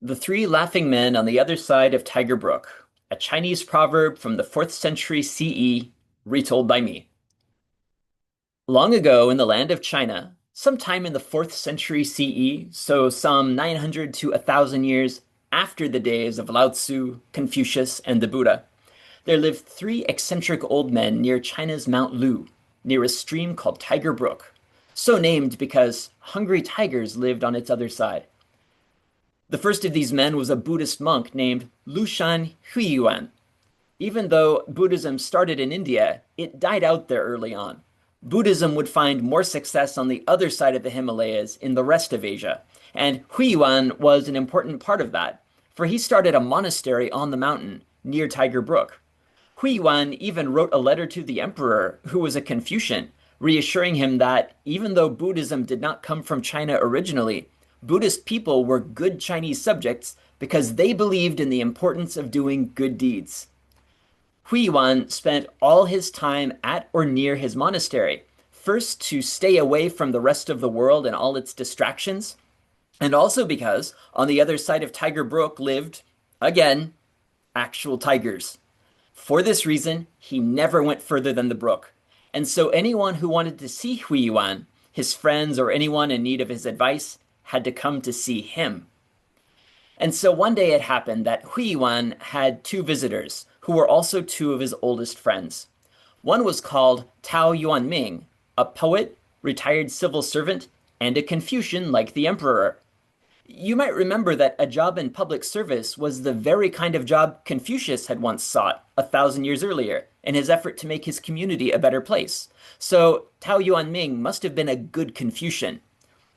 The Three Laughing Men on the Other Side of Tiger Brook, a Chinese proverb from the 4th century CE, retold by me. Long ago in the land of China, sometime in the 4th century CE, so some 900 to 1,000 years after the days of Lao Tzu, Confucius, and the Buddha, there lived three eccentric old men near China's Mount Lu, near a stream called Tiger Brook, so named because hungry tigers lived on its other side. The first of these men was a Buddhist monk named Lushan Huiyuan. Even though Buddhism started in India, it died out there early on. Buddhism would find more success on the other side of the Himalayas in the rest of Asia, and Huiyuan was an important part of that, for he started a monastery on the mountain near Tiger Brook. Huiyuan even wrote a letter to the emperor, who was a Confucian, reassuring him that even though Buddhism did not come from China originally, Buddhist people were good Chinese subjects because they believed in the importance of doing good deeds. Huiyuan spent all his time at or near his monastery, first to stay away from the rest of the world and all its distractions, and also because on the other side of Tiger Brook lived, again, actual tigers. For this reason, he never went further than the brook. And so anyone who wanted to see Huiyuan, his friends, or anyone in need of his advice, had to come to see him. And so one day it happened that Huiyuan had two visitors who were also two of his oldest friends. One was called Tao Yuanming, a poet, retired civil servant, and a Confucian like the emperor. You might remember that a job in public service was the very kind of job Confucius had once sought 1,000 years earlier in his effort to make his community a better place. So Tao Yuanming must have been a good Confucian.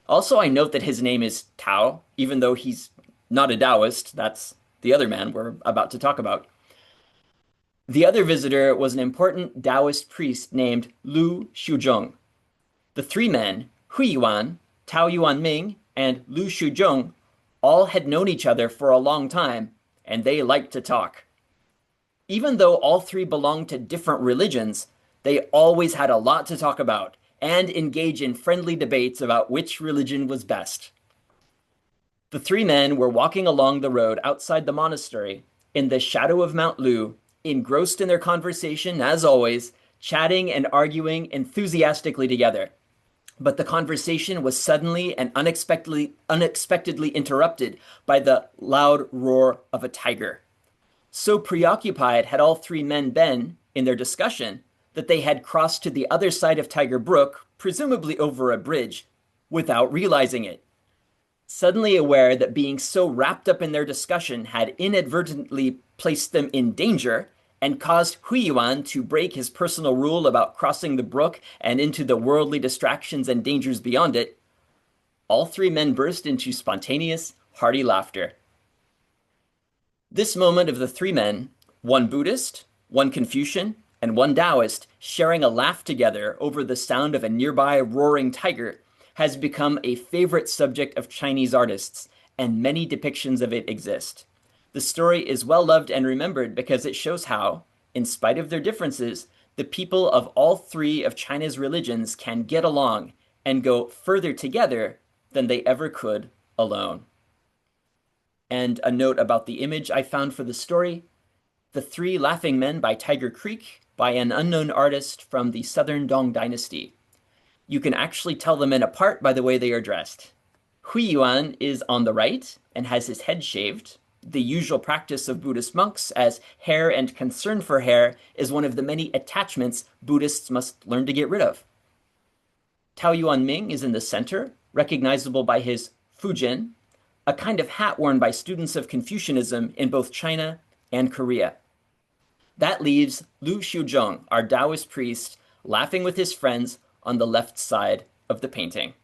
Also, I note that his name is Tao, even though he's not a Taoist. That's the other man we're about to talk about. The other visitor was an important Taoist priest named Lu Shuzhong. The three men, Huiyuan, Tao Yuanming, and Lu Shuzhong, all had known each other for a long time, and they liked to talk. Even though all three belonged to different religions, they always had a lot to talk about and engage in friendly debates about which religion was best. The three men were walking along the road outside the monastery in the shadow of Mount Lu, engrossed in their conversation, as always, chatting and arguing enthusiastically together. But the conversation was suddenly and unexpectedly interrupted by the loud roar of a tiger. So preoccupied had all three men been in their discussion that they had crossed to the other side of Tiger Brook, presumably over a bridge, without realizing it. Suddenly aware that being so wrapped up in their discussion had inadvertently placed them in danger and caused Huiyuan to break his personal rule about crossing the brook and into the worldly distractions and dangers beyond it, all three men burst into spontaneous, hearty laughter. This moment of the three men, one Buddhist, one Confucian, and one Taoist, sharing a laugh together over the sound of a nearby roaring tiger, has become a favorite subject of Chinese artists, and many depictions of it exist. The story is well loved and remembered because it shows how, in spite of their differences, the people of all three of China's religions can get along and go further together than they ever could alone. And a note about the image I found for the story: The Three Laughing Men by Tiger Creek by an unknown artist from the Southern Dong Dynasty. You can actually tell the men apart by the way they are dressed. Huiyuan is on the right and has his head shaved, the usual practice of Buddhist monks, as hair and concern for hair is one of the many attachments Buddhists must learn to get rid of. Tao Yuanming is in the center, recognizable by his fujin, a kind of hat worn by students of Confucianism in both China and Korea. That leaves Lu Shuzhong, our Taoist priest, laughing with his friends on the left side of the painting.